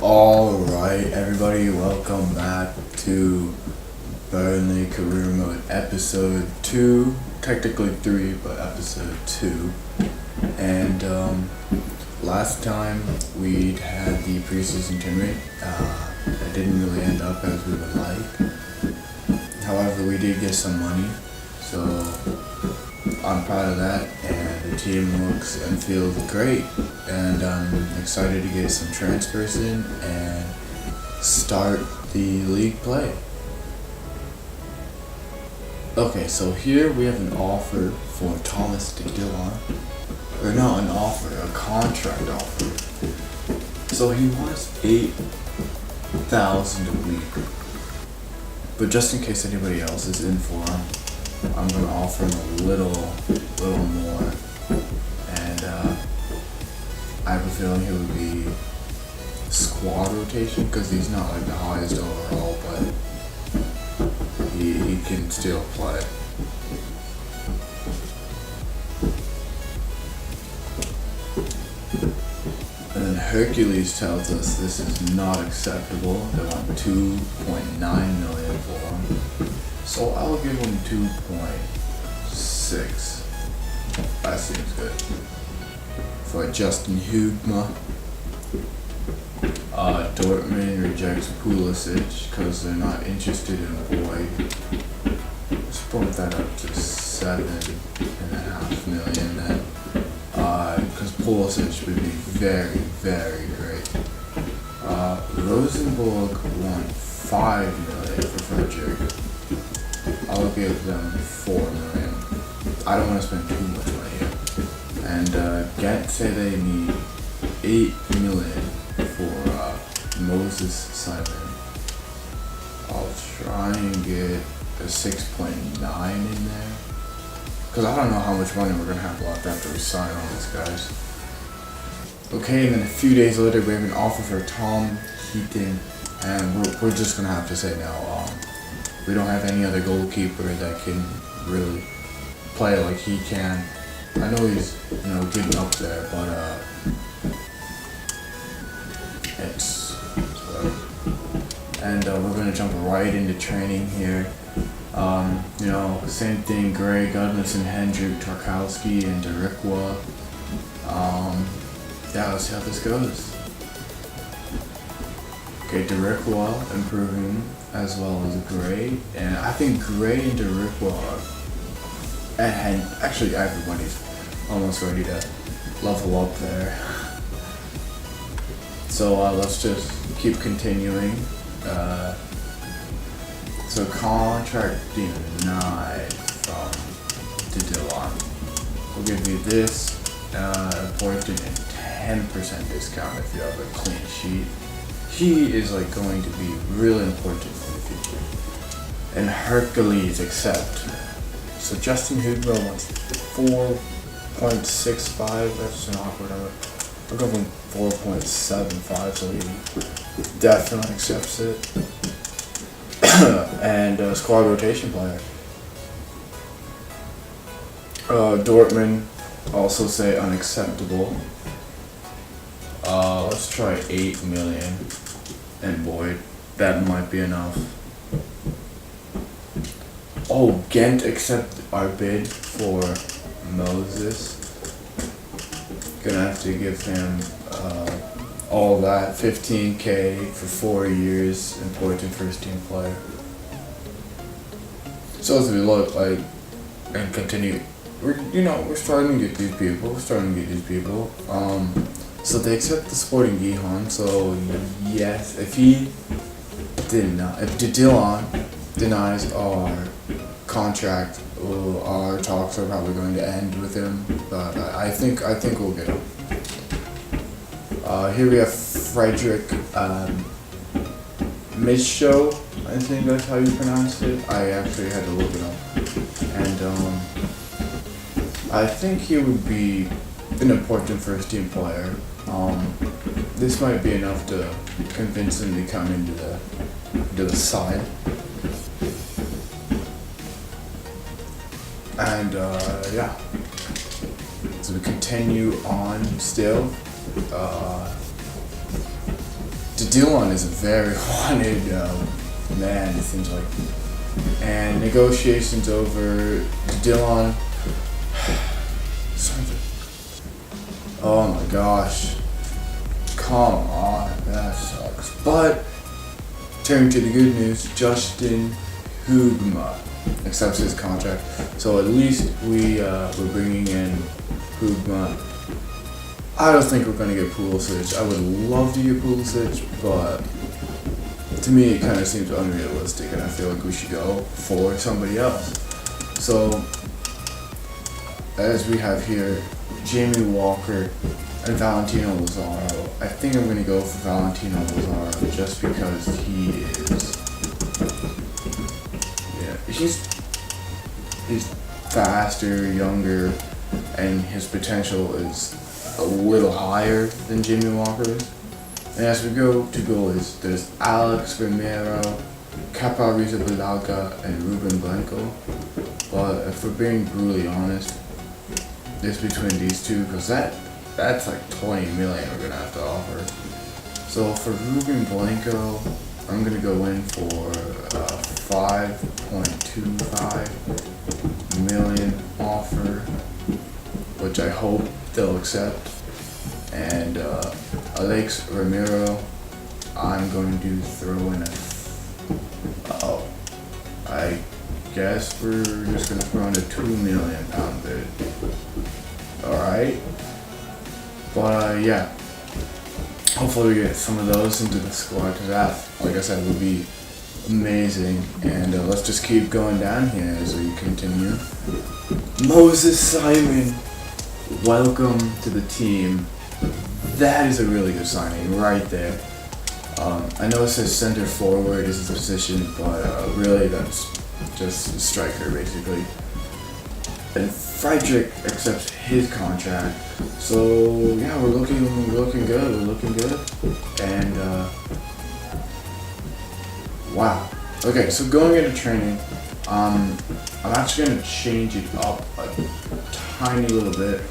Alright, everybody, welcome back to Burnley Career Mode Episode 2. Technically 3, but Episode 2. And last time we had the preseason tournament. It didn't really end up as we would like. However, we did get some money, so I'm proud of that, and the team looks and feels great, and I'm excited to get some transfers in and start the league play. Okay, so here we have an offer for Thomas Dillon, or not an offer, a contract offer. So he wants $8,000 a week, but just in case anybody else is in for him, I'm gonna offer him a little more, and I have a feeling he would be squad rotation because he's not like the highest overall, but he can still play. And then Hercules tells us this is not acceptable. They want 2.9 million for him. So I'll give him 2.6. That seems good. For Justin Hugma. Dortmund rejects Pulisic because they're not interested in Boyd. Let's bump that up to 7.5 million then. Because Pulisic would be very, very great. Rosenborg won 5 million for Frederick. I'll give them 4 million. I don't want to spend too much money here. And Ghent say they need 8 million for Moses Simon. I'll try and get a 6.9 in there, because I don't know how much money we're going to have left after we sign all these guys. Okay, and then a few days later we have an offer for Tom Heaton, and we're just going to have to say no. We don't have any other goalkeeper that can really play like he can. I know he's, getting up there, but it's whatever. And we're gonna jump right into training here. Same thing: Gray, Gudmundsson, Hendrick, Tarkowski, and Derikwa. Let's see how this goes. Okay, Derikwa improving as well as Gray, and I think Gray and Derikwa are, and actually everybody's almost ready to level up there. So let's just keep continuing. So contract denied from Dillon. We'll give you this important and 10% discount if you have a clean sheet. He is going to be really important in the future. And Hercules accept. So Justin Hugma wants 4.65. That's an awkward number. I'll go from 4.75, so he definitely accepts it. And squad rotation player. Dortmund also say unacceptable. Let's try 8 million. And Boyd, that might be enough. Oh, Ghent accept our bid for Moses. Gonna have to give him all that, 15K for 4 years, important first team player. So as we look and continue, we're starting to get these people. So they accept the Sporting Gijon. So yes, if Dillon denies our contract, our talks are probably going to end with him. But I think we'll get him. Here we have Frederick Misho. I think that's how you pronounce it. I actually had to look it up, and I think he would be an important first team player. This might be enough to convince him to come into the side. And so we continue on still. Dylan is a very wanted man, it seems like. And negotiations over Dylan. Oh my gosh. Come on, that sucks. But, turning to the good news, Justin Hugma accepts his contract. So at least we're bringing in Hugma. I don't think we're going to get Pulisic. I would love to get Pulisic, but to me it kind of seems unrealistic, and I feel like we should go for somebody else. So, as we have here, Jamie Walker and Valentino Lazaro. I think I'm going to go for Valentino Lazaro just because he's faster, younger, and his potential is a little higher than Jamie Walker is. And as we go to goalies, there's Alex Romero, Capariza Balaga, and Ruben Blanco. But if we're being brutally honest, it's between these two, because that's like 20 million we're gonna have to offer. So for Ruben Blanco, I'm gonna go in for 5.25 million offer, which I hope they'll accept. And Alex Romero, I'm going to throw in I guess we're just gonna throw in a £2 million bid. Alright. But yeah. Hopefully we get some of those into the squad, because that, like I said, would be amazing. And let's just keep going down here as we continue. Moses Simon, welcome to the team. That is a really good signing right there. I know it says center forward is his position, but really that's just a striker basically. And Frederick accepts his contract. So yeah, we're looking good. And wow. Okay, so going into training, I'm actually gonna change it up a tiny little bit.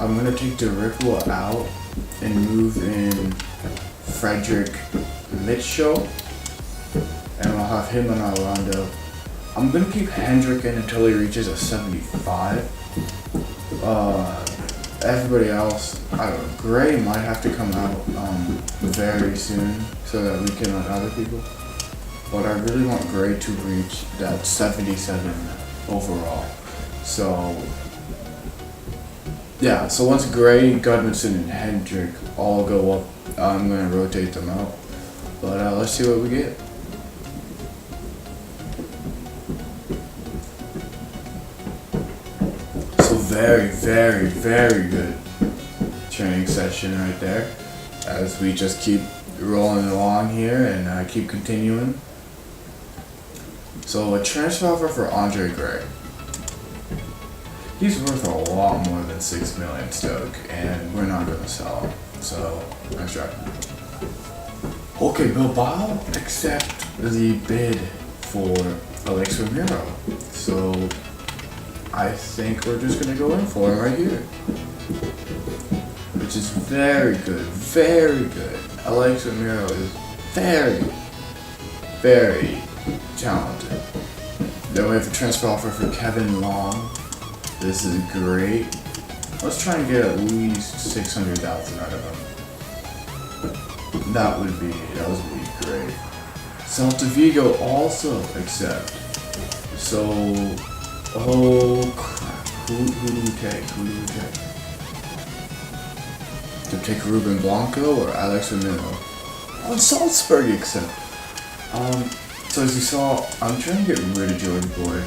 I'm gonna take Derrickwa out and move in Frederick Mitchell, and I'll have him and Orlando. I'm gonna keep Hendrick in until he reaches a 75. Everybody else, I don't know, Gray might have to come out very soon so that we can let other people. But I really want Gray to reach that 77 overall. So yeah, so once Gray, Gudmundsson, and Hendrick all go up, I'm going to rotate them out. But let's see what we get. So very good training session right there. As we just keep rolling along here and keep continuing. So a transfer offer for Andre Gray. He's worth a lot more than 6 million Stoke, and we're not going to sell him. So, nice try. Okay, Bilbao accept the bid for Alex Romero. So, I think we're just going to go in for him right here. Which is very good. Alex Romero is very talented. Then we have a transfer offer for Kevin Long. This is great. Let's try and get at least 600,000 out of him. That would be great. Celta Vigo also accept. So, oh crap. Who do we take? To take Ruben Blanco or Alex Romero? Oh, Salzburg accept. So as you saw, I'm trying to get rid of George Boyd.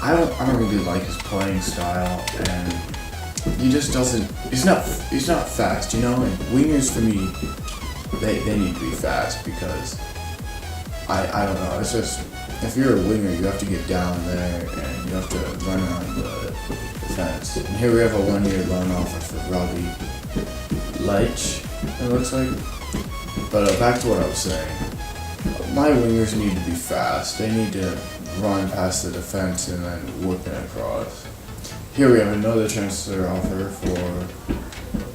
I don't really like his playing style, and he just doesn't. He's not fast, you know. And wingers for me, they need to be fast, because I don't know. It's just, if you're a winger, you have to get down there and you have to run around the defense. And here we have a 1-year loan offer for Robbie Leitch, it looks like. But back to what I was saying. My wingers need to be fast. They need to run past the defense and then whip it across. Here we have another transfer offer for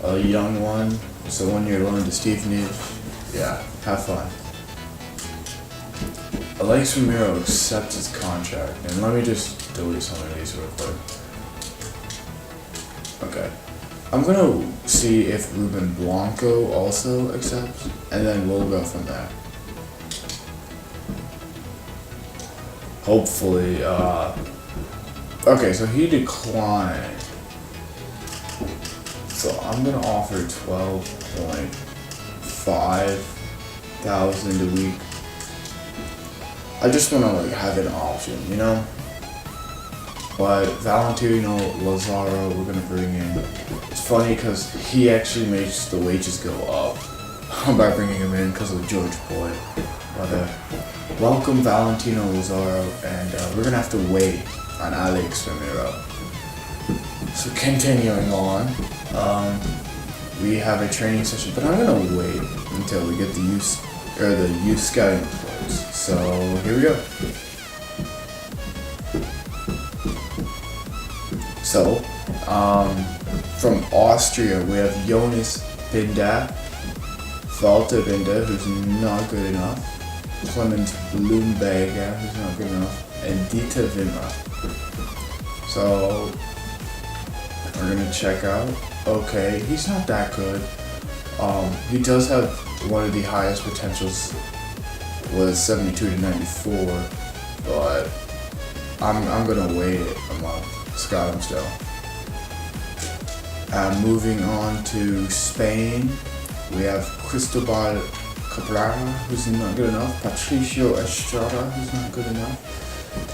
a young one. It's a 1-year loan to Stevenage. yeah, have fun. Alex Ramiro accepts his contract, and let me just delete some of these real quick. Okay. I'm gonna see if Ruben Blanco also accepts, and then we'll go from there. Hopefully, okay, so he declined. So I'm gonna offer 12.5 thousand a week. I just wanna like have an option, you know? But Valentino Lazaro, we're gonna bring in. It's funny because he actually makes the wages go up by bringing him in because of George Boyd. But welcome Valentino Lazaro, and we're gonna have to wait on Alex Ramiro. So continuing on, we have a training session, but I'm gonna wait until we get the youth scouting reports. So here we go. So, from Austria, we have Jonas Binda, Walter Binda, who's not good enough, Clement Bloomberger, who's not good enough, and Dieter Wimmer. So, we're gonna check out. Okay, he's not that good. He does have one of the highest potentials, was 72 to 94, but I'm gonna wait it a month. Scout him still. Moving on to Spain, we have Cristobal Cabrera, who's not good enough, Patricio Estrada, who's not good enough,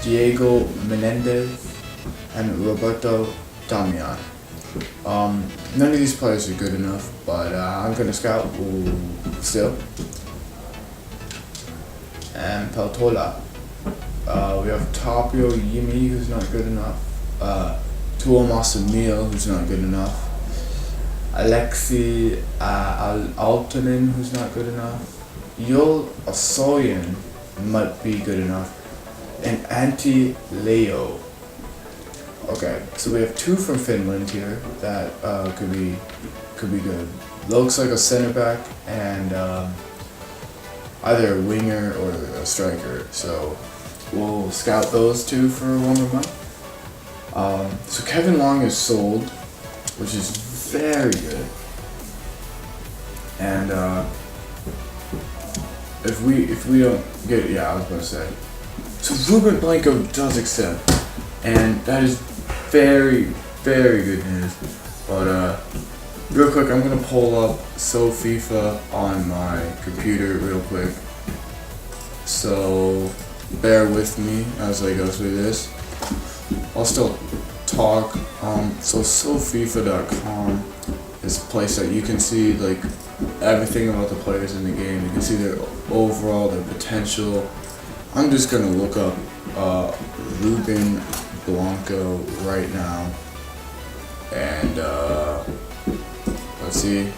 Diego Menendez, and Roberto Damian. None of these players are good enough, but I'm gonna scout still. And Peltola. We have Tapio Yimi, who's not good enough. Tuomas Emil, who's not good enough. Alexei Altonen, who's not good enough. Yul Osoyan might be good enough. And Antti Leo. Okay, so we have two from Finland here that could be good. Looks like a center back and either a winger or a striker. So we'll scout those two for 1 more month. So Kevin Long is sold, which is very good. And if we don't get, yeah, I was about to say. So Ruben Blanco does accept, and that is very, very good news. But real quick, I'm gonna pull up So FIFA on my computer real quick. So bear with me as I go through this. I'll still talk. So SoFIFA.com is a place that you can see like everything about the players in the game. You can see their overall, their potential. I'm just gonna look up Ruben Blanco right now, and let's see.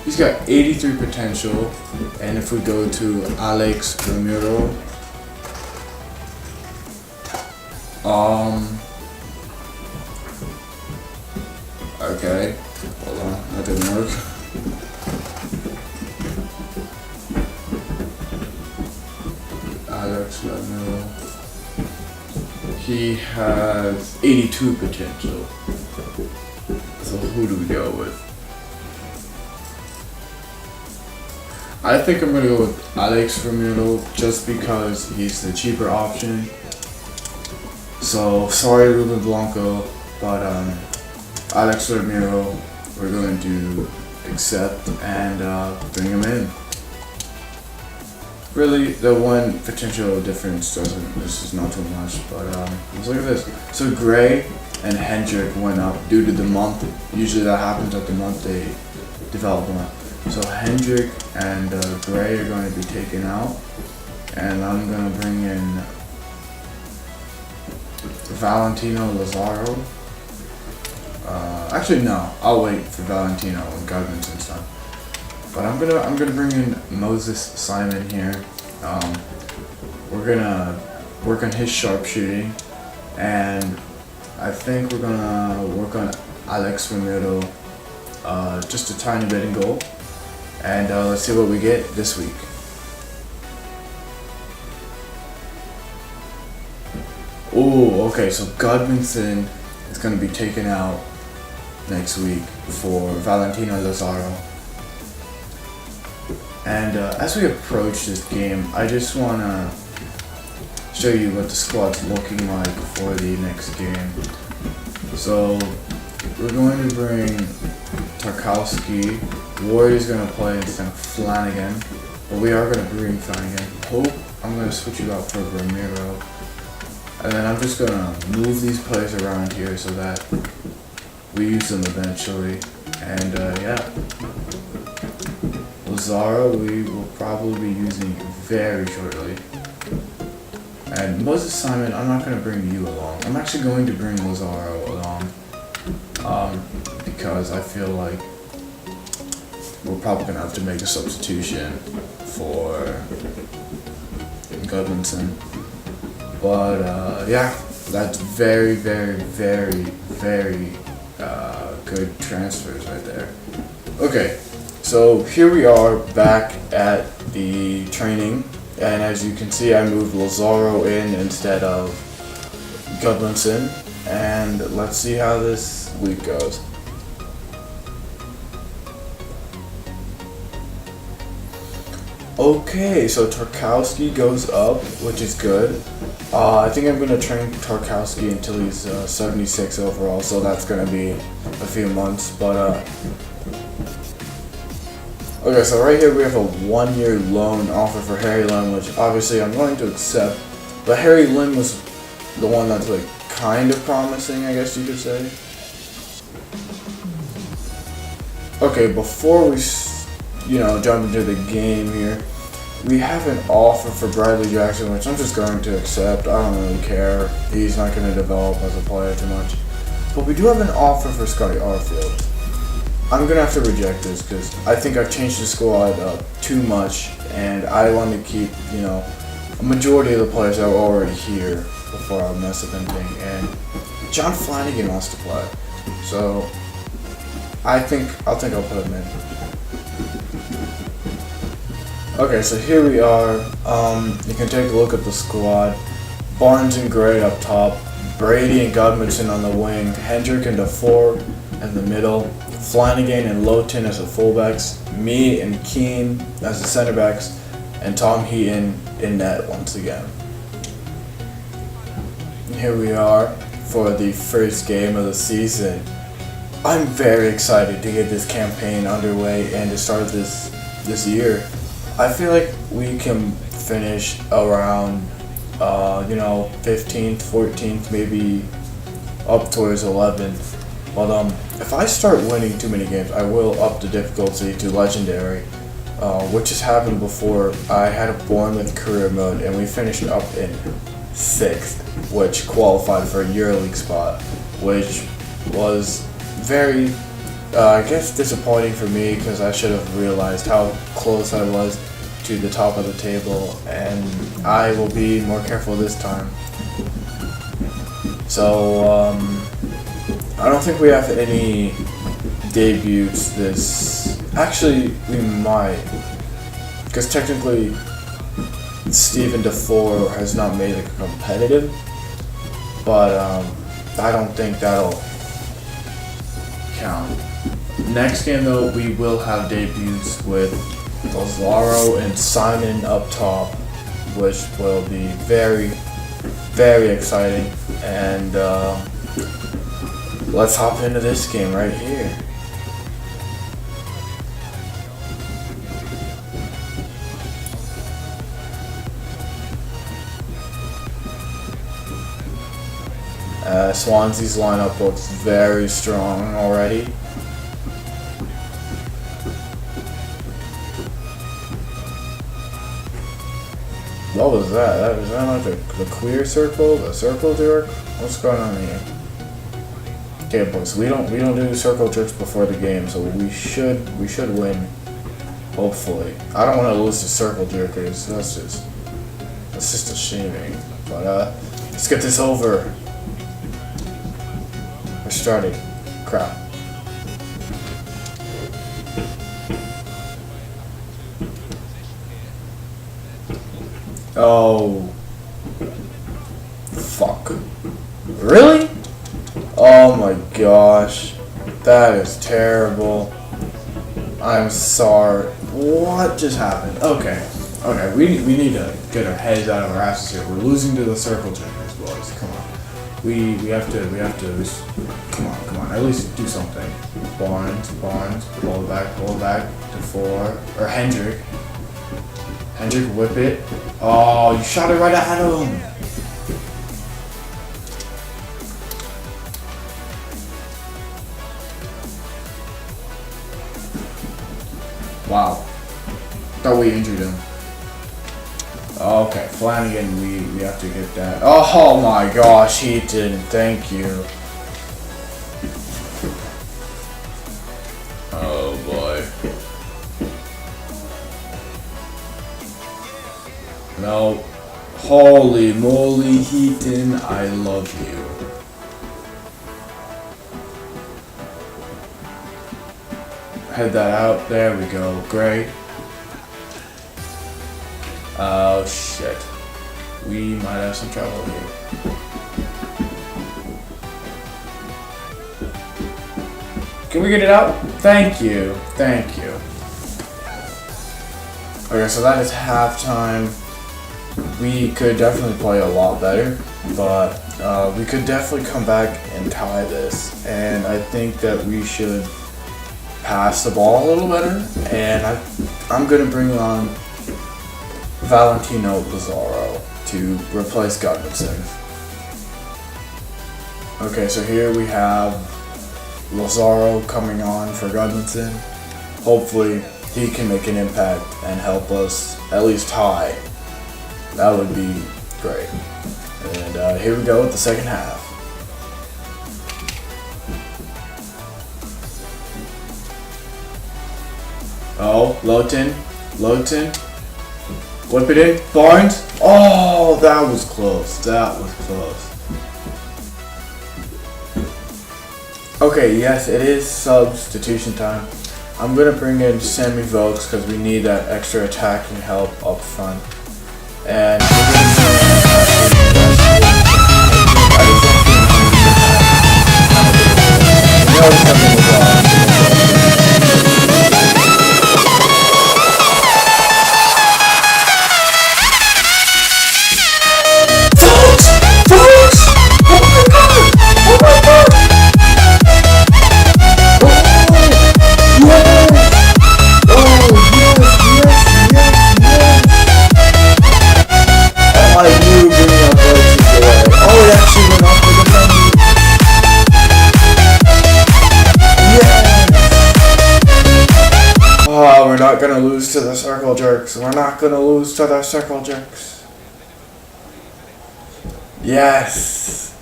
He's got 83 potential, and if we go to Alex Ramiro, okay, hold on, that didn't work. Alex Ramiro, he has 82 potential. So who do we go with? I think I'm gonna go with Alex Ramiro just because he's the cheaper option. So sorry Ruben Blanco, but Alex Ramiro we're going to accept and bring him in. Really, the one potential difference this is not too much, but let's look at this. So Gray and Hendrick went up due to the month. Usually that happens at the month they develop them up. So Hendrick and Gray are going to be taken out, and I'm going to bring in Valentino Lazaro. Actually no, I'll wait for Valentino and Gudmundson's done. But I'm gonna bring in Moses Simon here. We're gonna work on his sharpshooting, and I think we're gonna work on Alex Ramiro just a tiny bit in goal. and let's see what we get this week. Ooh, okay, so Gudmundsson is going to be taken out next week for Valentino Lazaro. And as we approach this game, I just want to show you what the squad's looking like for the next game. So we're going to bring Tarkowski. Warrior's going to play instead of Flanagan, but we are going to bring Flanagan. I'm going to switch you out for Ramiro. And then I'm just going to move these players around here so that we use them eventually. And yeah. Lazaro we will probably be using very shortly. And Moses Simon, I'm not going to bring you along. I'm actually going to bring Lazaro along. Because I feel like we're probably going to have to make a substitution for Gudmundsson. But yeah, that's very, very, very, very good transfers right there. Okay, so here we are back at the training, and as you can see, I moved Lazaro in instead of Gudmundsson, and let's see how this week goes. Okay, so Tarkowski goes up, which is good. I think I'm going to train Tarkowski until he's 76 overall, so that's going to be a few months. But okay, so right here we have a 1-year loan offer for Harry Lim, which obviously I'm going to accept. But Harry Lim was the one that's like kind of promising, I guess you could say. Okay, before we jump into the game here, we have an offer for Bradley Jackson, which I'm just going to accept. I don't really care. He's not going to develop as a player too much. But we do have an offer for Scotty Arfield. I'm going to have to reject this because I think I've changed the squad up too much, and I want to keep, a majority of the players that are already here before I mess up anything. And John Flanagan wants to play, so I'll put him in. Okay, so here we are. You can take a look at the squad. Barnes and Gray up top, Brady and Gudmundsson on the wing, Hendrick and DeFore in the middle, Flanagan and Lowton as the fullbacks, me and Keane as the center backs, and Tom Heaton in net once again. Here we are for the first game of the season. I'm very excited to get this campaign underway and to start this year. I feel like we can finish around, 15th, 14th, maybe up towards 11th. But if I start winning too many games, I will up the difficulty to Legendary, which has happened before. I had a Bournemouth career mode, and we finished up in 6th, which qualified for a EuroLeague spot, which was very I guess disappointing for me because I should have realized how close I was to the top of the table, and I will be more careful this time. So I don't think we have any debuts this. Actually, we might, because technically Stephen DeFore has not made it competitive, but I don't think that'll count. Next game though, we will have debuts with Lazaro and Simon up top, which will be very, very exciting. And let's hop into this game right here. Swansea's lineup looks very strong already. What was that? Was that like the queer circle? The circle jerk? What's going on here? Okay, boys, we don't do circle jerks before the game, so we should win. Hopefully. I don't want to lose to circle jerkers. That's just a shaming. But let's get this over. We're starting. Crap. Oh. Fuck. Really? Oh my gosh. That is terrible. I'm sorry. What just happened? Okay. Okay, we need to get our heads out of our asses here. We're losing to the circle checkers, boys. Come on. We have to come on, at least do something. Barnes, pull it back to 4. Or Hendrick, whip it. Oh, you shot it right at him. Wow. Thought we injured him. Okay, Flanagan, we have to get that. Oh my gosh, he didn't. Thank you. Oh boy. No. Holy moly, Heaton, I love you. Head that out. There we go. Great. Oh shit. We might have some trouble here. Can we get it out? Thank you. Thank you. Okay, so that is halftime. We could definitely play a lot better, but we could definitely come back and tie this. And I think that we should pass the ball a little better. And I'm going to bring on Valentino Lazaro to replace Gudmundsson. Okay, so here we have Lazaro coming on for Gudmundsson. Hopefully he can make an impact and help us at least tie. That would be great. And here we go with the second half. Oh, Lowton. Whip it in. Barnes. Oh, that was close. Okay, yes, it is substitution time. I'm going to bring in Sammy Vokes because we need that extra attacking help up front. And we're not gonna lose to the circle jerks. Yes.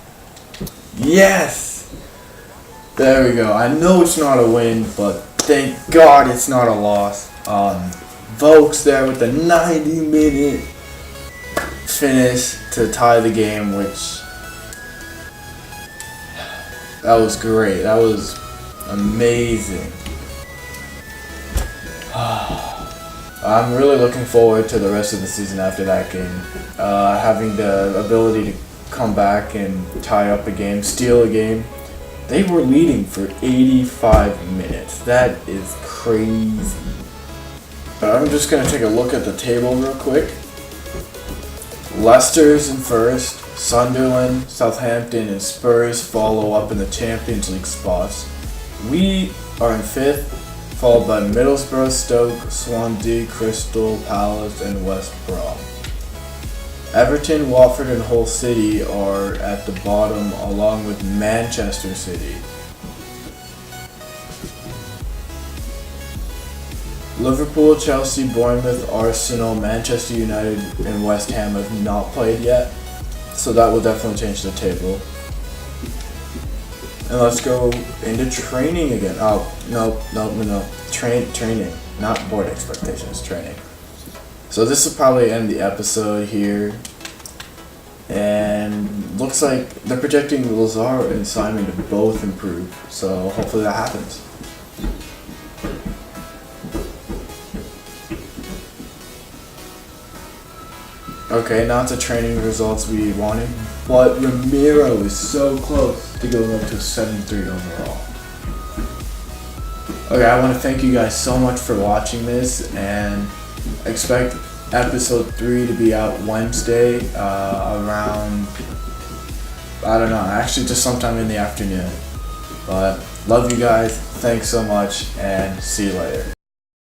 There we go. I know it's not a win, but thank God it's not a loss. Vokes there with the 90-minute finish to tie the game, which that was great. That was amazing. I'm really looking forward to the rest of the season after that game. Having the ability to come back and tie up a game, steal a game. They were leading for 85 minutes. That is crazy. I'm just going to take a look at the table real quick. Leicester's in first. Sunderland, Southampton, and Spurs follow up in the Champions League spots. We are in fifth, followed by Middlesbrough, Stoke, Swansea, Crystal Palace, and West Brom. Everton, Watford, and Hull City are at the bottom, along with Manchester City. Liverpool, Chelsea, Bournemouth, Arsenal, Manchester United, and West Ham have not played yet, so that will definitely change the table. And let's go into training again. Oh, no. Training, not board expectations, training. So this will probably end the episode here. And looks like they're projecting Lazaro and Simon to both improve. So hopefully that happens. Okay, not the training results we wanted, but Ramiro is so close to going up to 73 overall. Okay, I want to thank you guys so much for watching this, and expect episode 3 to be out Wednesday around, I don't know, actually just sometime in the afternoon. But love you guys, thanks so much, and see you later.